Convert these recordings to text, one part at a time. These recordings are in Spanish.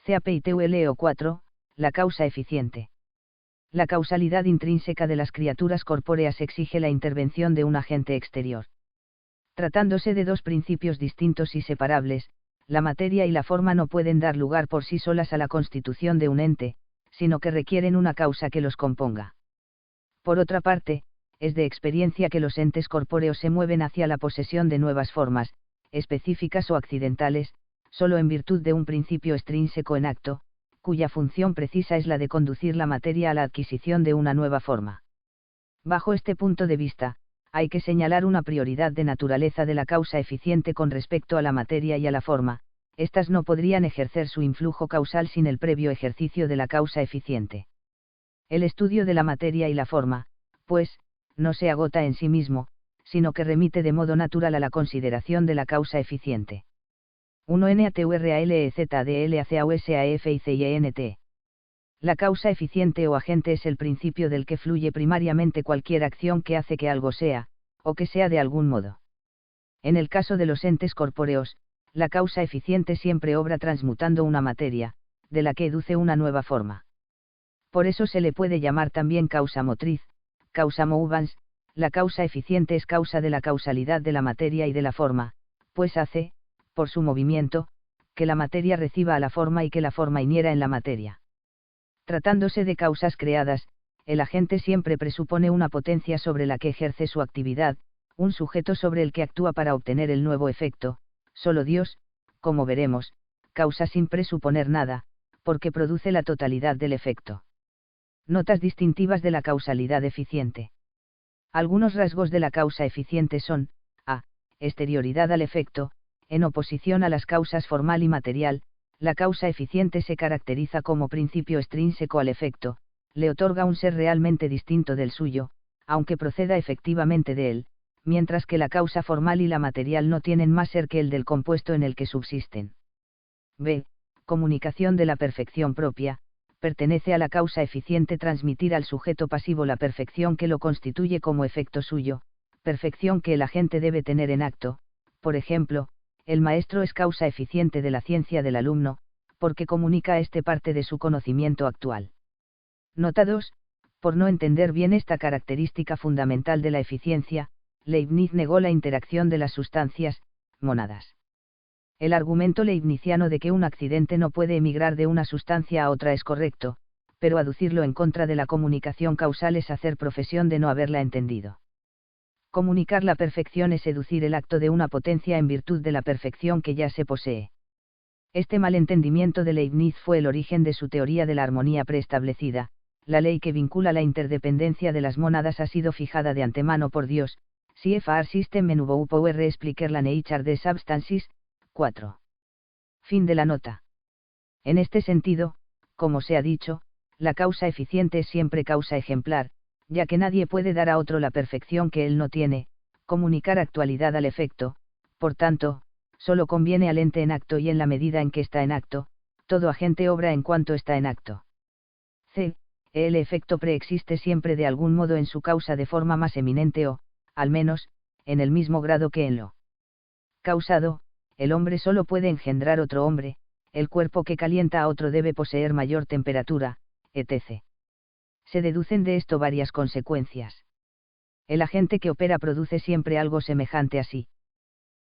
CAPITULO 4, la causa eficiente. La causalidad intrínseca de las criaturas corpóreas exige la intervención de un agente exterior. Tratándose de dos principios distintos y separables, la materia y la forma no pueden dar lugar por sí solas a la constitución de un ente, sino que requieren una causa que los componga. Por otra parte, es de experiencia que los entes corpóreos se mueven hacia la posesión de nuevas formas, específicas o accidentales, solo en virtud de un principio extrínseco en acto, cuya función precisa es la de conducir la materia a la adquisición de una nueva forma. Bajo este punto de vista, hay que señalar una prioridad de naturaleza de la causa eficiente con respecto a la materia y a la forma. Estas no podrían ejercer su influjo causal sin el previo ejercicio de la causa eficiente. El estudio de la materia y la forma, pues, no se agota en sí mismo, sino que remite de modo natural a la consideración de la causa eficiente. 1 NATURALEZDLACAUSAFICIENT. La causa eficiente o agente es el principio del que fluye primariamente cualquier acción que hace que algo sea, o que sea de algún modo. En el caso de los entes corpóreos, la causa eficiente siempre obra transmutando una materia, de la que educe una nueva forma. Por eso se le puede llamar también causa motriz, causa movens. La causa eficiente es causa de la causalidad de la materia y de la forma, pues hace, por su movimiento, que la materia reciba a la forma y que la forma inhiera en la materia. Tratándose de causas creadas, el agente siempre presupone una potencia sobre la que ejerce su actividad, un sujeto sobre el que actúa para obtener el nuevo efecto. Solo Dios, como veremos, causa sin presuponer nada, porque produce la totalidad del efecto. Notas distintivas de la causalidad eficiente. Algunos rasgos de la causa eficiente son: a. Exterioridad al efecto. En oposición a las causas formal y material, la causa eficiente se caracteriza como principio extrínseco al efecto, le otorga un ser realmente distinto del suyo, aunque proceda efectivamente de él, mientras que la causa formal y la material no tienen más ser que el del compuesto en el que subsisten. b. Comunicación de la perfección propia. Pertenece a la causa eficiente transmitir al sujeto pasivo la perfección que lo constituye como efecto suyo, perfección que el agente debe tener en acto. Por ejemplo, el maestro es causa eficiente de la ciencia del alumno, porque comunica a este parte de su conocimiento actual. Nota 2. Por no entender bien esta característica fundamental de la eficiencia, Leibniz negó la interacción de las sustancias, mónadas. El argumento leibniziano de que un accidente no puede emigrar de una sustancia a otra es correcto, pero aducirlo en contra de la comunicación causal es hacer profesión de no haberla entendido. Comunicar la perfección es seducir el acto de una potencia en virtud de la perfección que ya se posee. Este malentendimiento de Leibniz fue el origen de su teoría de la armonía preestablecida. La ley que vincula la interdependencia de las mónadas ha sido fijada de antemano por Dios. CFR System Menubou Power Expliquer la Nature des Substances. 4. Fin de la nota. En este sentido, como se ha dicho, la causa eficiente es siempre causa ejemplar, ya que nadie puede dar a otro la perfección que él no tiene, comunicar actualidad al efecto. Por tanto, solo conviene al ente en acto y en la medida en que está en acto, todo agente obra en cuanto está en acto. c. El efecto preexiste siempre de algún modo en su causa de forma más eminente o, al menos, en el mismo grado que en lo causado. El hombre solo puede engendrar otro hombre, el cuerpo que calienta a otro debe poseer mayor temperatura, etc. Se deducen de esto varias consecuencias. El agente que opera produce siempre algo semejante a sí.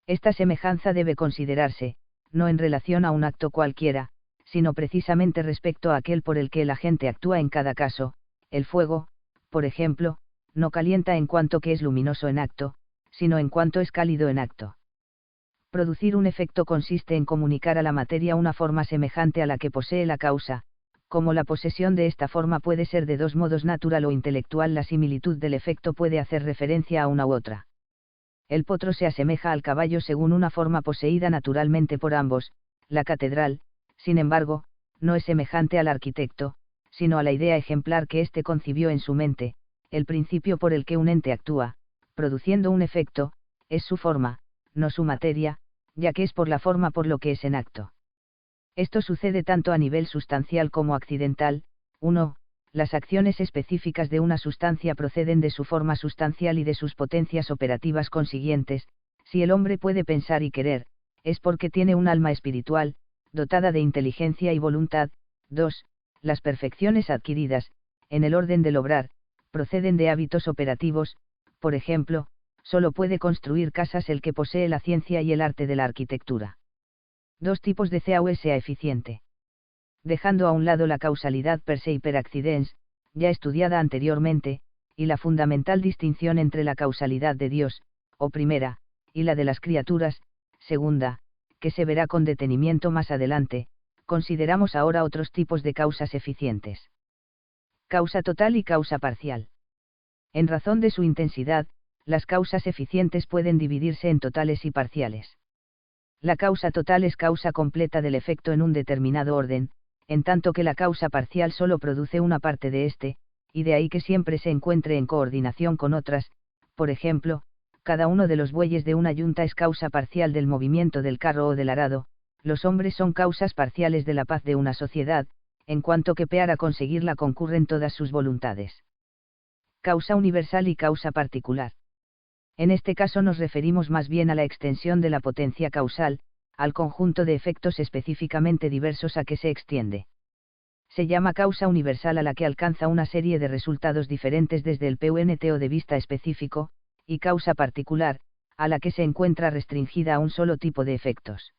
Esta semejanza debe considerarse, no en relación a un acto cualquiera, sino precisamente respecto a aquel por el que el agente actúa en cada caso. El fuego, por ejemplo, no calienta en cuanto que es luminoso en acto, sino en cuanto es cálido en acto. Producir un efecto consiste en comunicar a la materia una forma semejante a la que posee la causa. Como la posesión de esta forma puede ser de dos modos, natural o intelectual, la similitud del efecto puede hacer referencia a una u otra. El potro se asemeja al caballo según una forma poseída naturalmente por ambos. La catedral, sin embargo, no es semejante al arquitecto, sino a la idea ejemplar que éste concibió en su mente. El principio por el que un ente actúa, produciendo un efecto, es su forma, no su materia, ya que es por la forma por lo que es en acto. Esto sucede tanto a nivel sustancial como accidental. 1. Las acciones específicas de una sustancia proceden de su forma sustancial y de sus potencias operativas consiguientes. Si el hombre puede pensar y querer, es porque tiene un alma espiritual. dotada de inteligencia y voluntad. 2. Las perfecciones adquiridas, en el orden del obrar, proceden de hábitos operativos, por ejemplo, solo puede construir casas el que posee la ciencia y el arte de la arquitectura. 2 tipos de causa eficiente. Dejando a un lado la causalidad per se y per accidens, ya estudiada anteriormente, y la fundamental distinción entre la causalidad de Dios, o primera, y la de las criaturas, segunda, que se verá con detenimiento más adelante, consideramos ahora otros tipos de causas eficientes. Causa total y causa parcial. En razón de su intensidad, las causas eficientes pueden dividirse en totales y parciales. La causa total es causa completa del efecto en un determinado orden, en tanto que la causa parcial solo produce una parte de este, y de ahí que siempre se encuentre en coordinación con otras. Por ejemplo, cada uno de los bueyes de una yunta es causa parcial del movimiento del carro o del arado, los hombres son causas parciales de la paz de una sociedad, en cuanto que para conseguirla concurren todas sus voluntades. Causa universal y causa particular. En este caso nos referimos más bien a la extensión de la potencia causal, al conjunto de efectos específicamente diversos a que se extiende. Se llama causa universal a la que alcanza una serie de resultados diferentes desde el punto de vista específico, y causa particular, a la que se encuentra restringida a un solo tipo de efectos.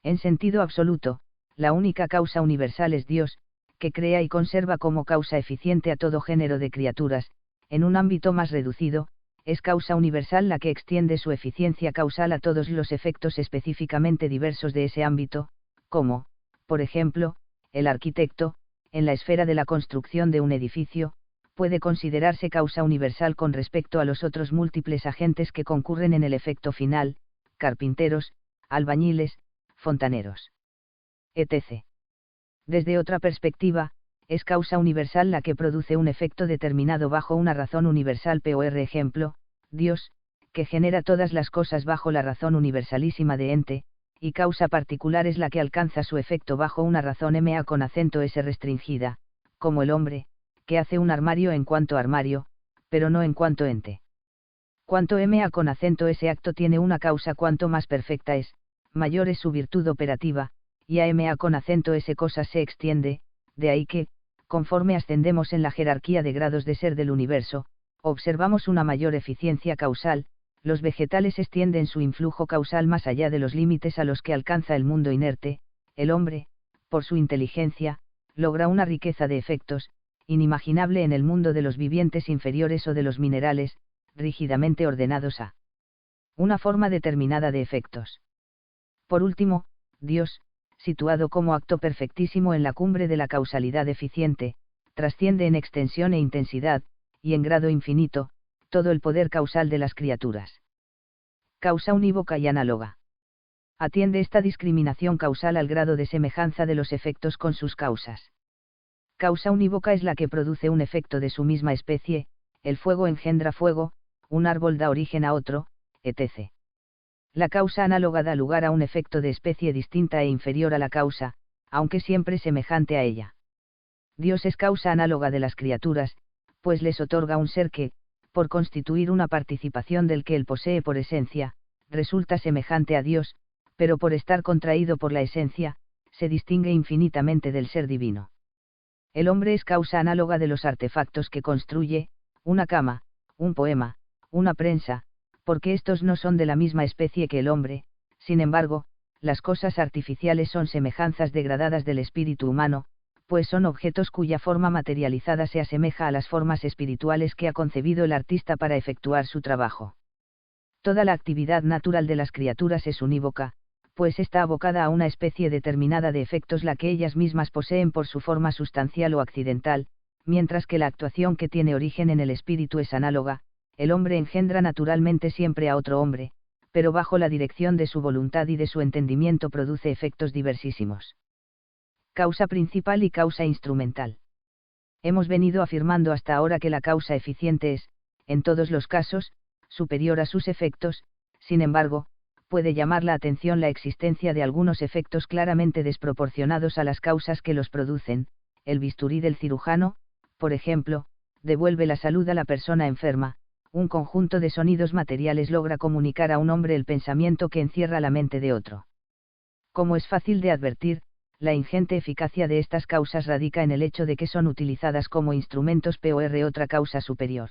En sentido absoluto, la única causa universal es Dios, que crea y conserva como causa eficiente a todo género de criaturas. En un ámbito más reducido, es causa universal la que extiende su eficiencia causal a todos los efectos específicamente diversos de ese ámbito, como, por ejemplo, el arquitecto, en la esfera de la construcción de un edificio, puede considerarse causa universal con respecto a los otros múltiples agentes que concurren en el efecto final, carpinteros, albañiles, fontaneros, etc. Desde otra perspectiva, es causa universal la que produce un efecto determinado bajo una razón universal. Por ejemplo, Dios, que genera todas las cosas bajo la razón universalísima de ente, y causa particular es la que alcanza su efecto bajo una razón ma con acento s restringida, como el hombre, que hace un armario en cuanto armario, pero no en cuanto ente. Cuanto ma con acento s acto tiene una causa cuanto más perfecta es, mayor es su virtud operativa, y a ma con acento s cosas se extiende, de ahí que, conforme ascendemos en la jerarquía de grados de ser del universo, observamos una mayor eficiencia causal. Los vegetales extienden su influjo causal más allá de los límites a los que alcanza el mundo inerte. El hombre, por su inteligencia, logra una riqueza de efectos, inimaginable en el mundo de los vivientes inferiores o de los minerales, rígidamente ordenados a una forma determinada de efectos. Por último, Dios, situado como acto perfectísimo en la cumbre de la causalidad eficiente, trasciende en extensión e intensidad, y en grado infinito, todo el poder causal de las criaturas. Causa unívoca y análoga. Atiende esta discriminación causal al grado de semejanza de los efectos con sus causas. Causa unívoca es la que produce un efecto de su misma especie, el fuego engendra fuego, un árbol da origen a otro, etc. La causa análoga da lugar a un efecto de especie distinta e inferior a la causa, aunque siempre semejante a ella. Dios es causa análoga de las criaturas, pues les otorga un ser que, por constituir una participación del que él posee por esencia, resulta semejante a Dios, pero por estar contraído por la esencia, se distingue infinitamente del ser divino. El hombre es causa análoga de los artefactos que construye, una cama, un poema, una prensa, porque estos no son de la misma especie que el hombre. Sin embargo, las cosas artificiales son semejanzas degradadas del espíritu humano, pues son objetos cuya forma materializada se asemeja a las formas espirituales que ha concebido el artista para efectuar su trabajo. Toda la actividad natural de las criaturas es unívoca, pues está abocada a una especie determinada de efectos la que ellas mismas poseen por su forma sustancial o accidental, mientras que la actuación que tiene origen en el espíritu es análoga. El hombre engendra naturalmente siempre a otro hombre, pero bajo la dirección de su voluntad y de su entendimiento produce efectos diversísimos. Causa principal y causa instrumental. Hemos venido afirmando hasta ahora que la causa eficiente es, en todos los casos, superior a sus efectos. Sin embargo, puede llamar la atención la existencia de algunos efectos claramente desproporcionados a las causas que los producen. El bisturí del cirujano, por ejemplo, devuelve la salud a la persona enferma. Un conjunto de sonidos materiales logra comunicar a un hombre el pensamiento que encierra la mente de otro. Como es fácil de advertir, la ingente eficacia de estas causas radica en el hecho de que son utilizadas como instrumentos por otra causa superior.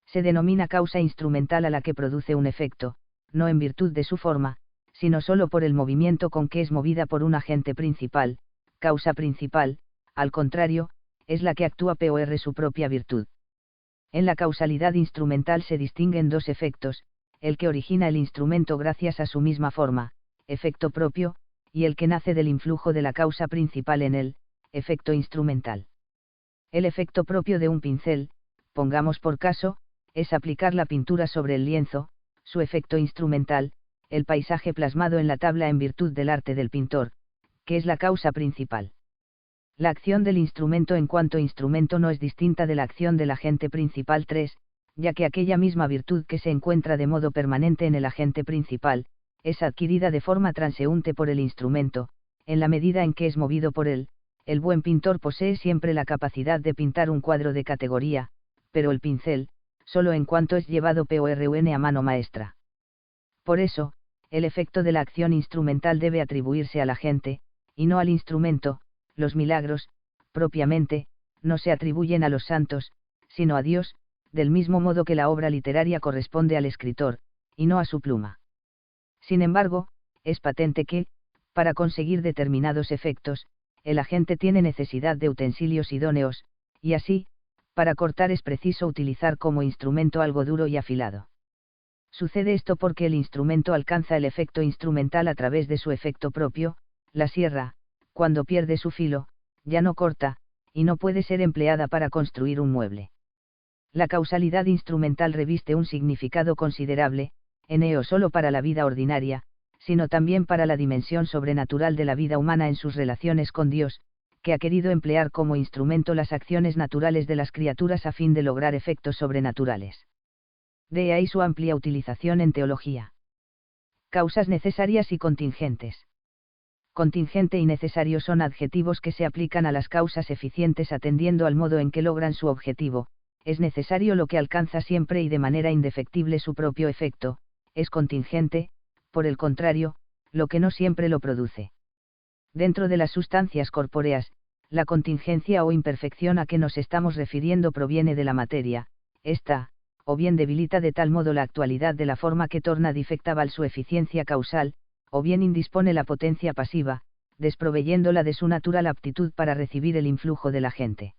Se denomina causa instrumental a la que produce un efecto, no en virtud de su forma, sino solo por el movimiento con que es movida por un agente principal. Causa principal, al contrario, es la que actúa por su propia virtud. En la causalidad instrumental se distinguen dos efectos: el que origina el instrumento gracias a su misma forma, efecto propio, y el que nace del influjo de la causa principal en él, efecto instrumental. El efecto propio de un pincel, pongamos por caso, es aplicar la pintura sobre el lienzo; su efecto instrumental, el paisaje plasmado en la tabla en virtud del arte del pintor, que es la causa principal. La acción del instrumento en cuanto instrumento no es distinta de la acción del agente principal 3, ya que aquella misma virtud que se encuentra de modo permanente en el agente principal, es adquirida de forma transeúnte por el instrumento. En la medida en que es movido por él, el buen pintor posee siempre la capacidad de pintar un cuadro de categoría, pero el pincel, solo en cuanto es llevado por a mano maestra. Por eso, el efecto de la acción instrumental debe atribuirse al agente, y no al instrumento. Los milagros, propiamente, no se atribuyen a los santos, sino a Dios, del mismo modo que la obra literaria corresponde al escritor, y no a su pluma. Sin embargo, es patente que, para conseguir determinados efectos, el agente tiene necesidad de utensilios idóneos, y así, para cortar es preciso utilizar como instrumento algo duro y afilado. Sucede esto porque el instrumento alcanza el efecto instrumental a través de su efecto propio. La sierra, cuando pierde su filo, ya no corta, y no puede ser empleada para construir un mueble. La causalidad instrumental reviste un significado considerable, no solo para la vida ordinaria, sino también para la dimensión sobrenatural de la vida humana en sus relaciones con Dios, que ha querido emplear como instrumento las acciones naturales de las criaturas a fin de lograr efectos sobrenaturales. De ahí su amplia utilización en teología. Causas necesarias y contingentes. Contingente y necesario son adjetivos que se aplican a las causas eficientes atendiendo al modo en que logran su objetivo. Es necesario lo que alcanza siempre y de manera indefectible su propio efecto; es contingente, por el contrario, lo que no siempre lo produce. Dentro de las sustancias corpóreas, la contingencia o imperfección a que nos estamos refiriendo proviene de la materia. Esta, o bien debilita de tal modo la actualidad de la forma que torna defectable su eficiencia causal, o bien indispone la potencia pasiva, desproveyéndola de su natural aptitud para recibir el influjo del agente.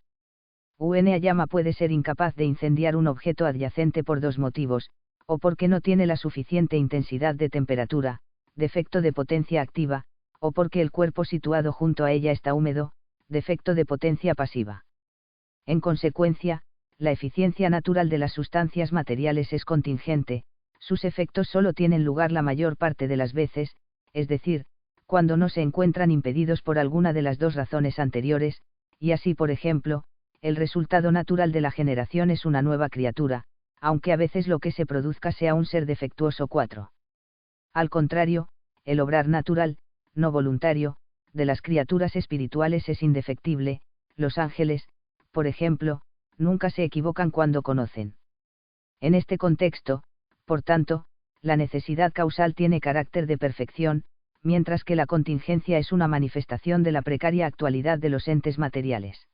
Una llama puede ser incapaz de incendiar un objeto adyacente por dos motivos: o porque no tiene la suficiente intensidad de temperatura, defecto de potencia activa, o porque el cuerpo situado junto a ella está húmedo, defecto de potencia pasiva. En consecuencia, la eficiencia natural de las sustancias materiales es contingente; sus efectos solo tienen lugar la mayor parte de las veces, es decir, cuando no se encuentran impedidos por alguna de las dos razones anteriores, y así, por ejemplo, el resultado natural de la generación es una nueva criatura, aunque a veces lo que se produzca sea un ser defectuoso. 4. Al contrario, el obrar natural, no voluntario, de las criaturas espirituales es indefectible. Los ángeles, por ejemplo, nunca se equivocan cuando conocen. En este contexto, por tanto, la necesidad causal tiene carácter de perfección, mientras que la contingencia es una manifestación de la precaria actualidad de los entes materiales.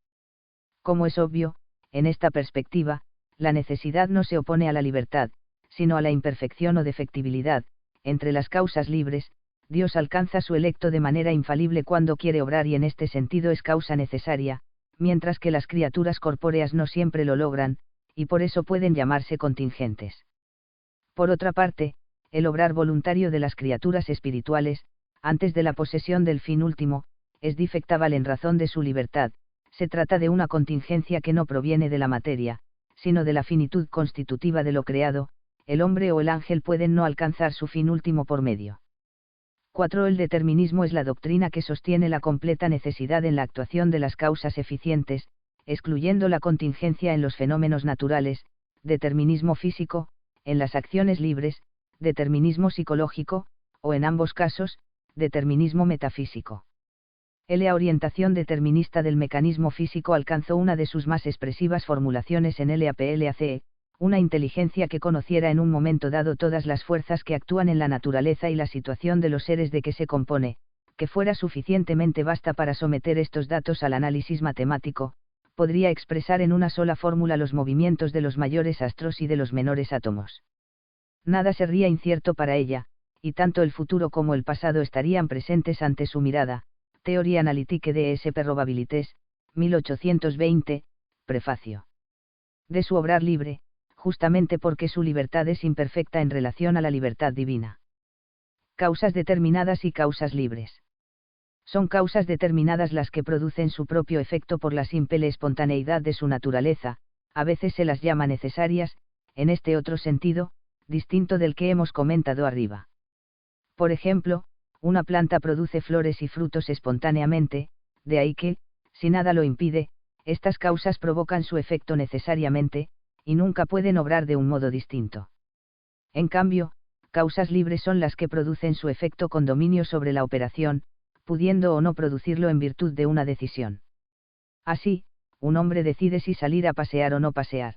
Como es obvio, en esta perspectiva, la necesidad no se opone a la libertad, sino a la imperfección o defectibilidad. Entre las causas libres, Dios alcanza su electo de manera infalible cuando quiere obrar y en este sentido es causa necesaria, mientras que las criaturas corpóreas no siempre lo logran, y por eso pueden llamarse contingentes. Por otra parte, el obrar voluntario de las criaturas espirituales, antes de la posesión del fin último, es defectable en razón de su libertad. Se trata de una contingencia que no proviene de la materia, sino de la finitud constitutiva de lo creado. El hombre o el ángel pueden no alcanzar su fin último por medio. 4. El determinismo es la doctrina que sostiene la completa necesidad en la actuación de las causas eficientes, excluyendo la contingencia en los fenómenos naturales; determinismo físico, en las acciones libres; determinismo psicológico, o en ambos casos, determinismo metafísico. La orientación determinista del mecanismo físico alcanzó una de sus más expresivas formulaciones en LAPLACE, una inteligencia que conociera en un momento dado todas las fuerzas que actúan en la naturaleza y la situación de los seres de que se compone, que fuera suficientemente vasta para someter estos datos al análisis matemático, podría expresar en una sola fórmula los movimientos de los mayores astros y de los menores átomos. Nada sería incierto para ella, y tanto el futuro como el pasado estarían presentes ante su mirada. Theorie analytique des probabilités, 1820, prefacio. De su obrar libre, justamente porque su libertad es imperfecta en relación a la libertad divina. Causas determinadas y causas libres. Son causas determinadas las que producen su propio efecto por la simple espontaneidad de su naturaleza, a veces se las llama necesarias, en este otro sentido, distinto del que hemos comentado arriba. Por ejemplo, una planta produce flores y frutos espontáneamente, de ahí que, si nada lo impide, estas causas provocan su efecto necesariamente, y nunca pueden obrar de un modo distinto. En cambio, causas libres son las que producen su efecto con dominio sobre la operación, pudiendo o no producirlo en virtud de una decisión. Así, un hombre decide si salir a pasear o no pasear.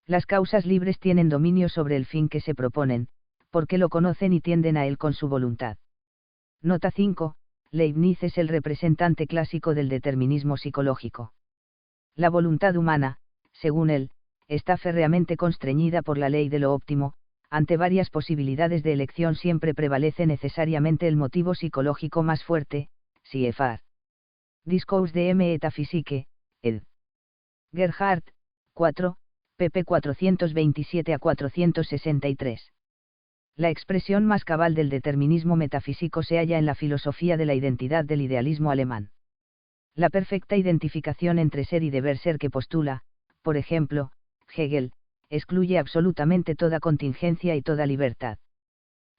Las causas libres tienen dominio sobre el fin que se proponen, porque lo conocen y tienden a él con su voluntad. Nota 5. Leibniz es el representante clásico del determinismo psicológico. La voluntad humana, según él, está férreamente constreñida por la ley de lo óptimo. Ante varias posibilidades de elección siempre prevalece necesariamente el motivo psicológico más fuerte, CFR. Discours de Metaphysique, ed. Gerhardt, 4, pp 427 a 463. La expresión más cabal del determinismo metafísico se halla en la filosofía de la identidad del idealismo alemán. La perfecta identificación entre ser y deber ser que postula, por ejemplo, Hegel, excluye absolutamente toda contingencia y toda libertad.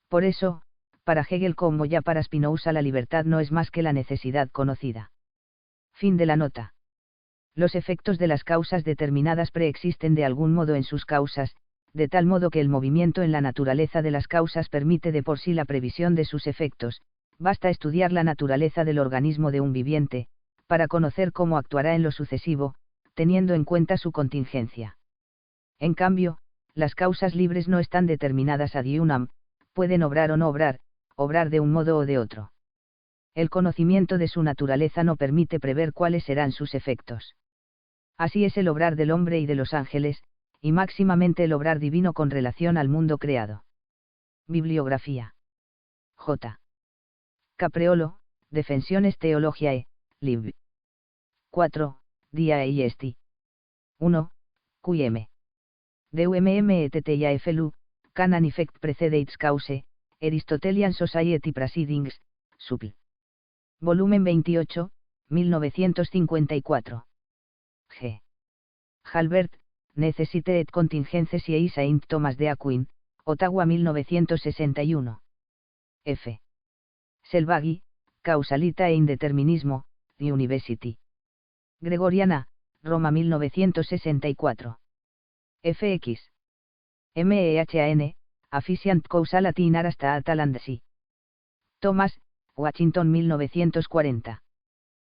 Por eso, para Hegel como ya para Spinoza la libertad no es más que la necesidad conocida. Fin de la nota. Los efectos de las causas determinadas preexisten de algún modo en sus causas, de tal modo que el movimiento en la naturaleza de las causas permite de por sí la previsión de sus efectos. Basta estudiar la naturaleza del organismo de un viviente, para conocer cómo actuará en lo sucesivo, teniendo en cuenta su contingencia. En cambio, las causas libres no están determinadas ad unam, pueden obrar o no obrar, obrar de un modo o de otro. El conocimiento de su naturaleza no permite prever cuáles serán sus efectos. Así es el obrar del hombre y de los ángeles, y máximamente el obrar divino con relación al mundo creado. Bibliografía. J. Capreolo, Defensiones Theologiae, lib. 4, Dia e Esti. 1, QM. DUMM et TIAFLU, Canon Effect Precedates Cause, Aristotelian Society Proceedings, Supl. Volumen 28, 1954. G. Halbert, Necessite et Contingences y Saint Thomas de Aquin, Ottawa 1961. F. Selvaggi, Causalita e Indeterminismo, The University. Gregoriana, Roma 1964. FX. MEHAN, Efficient Causality in Arasta Atalandsy. Thomas, Washington 1940.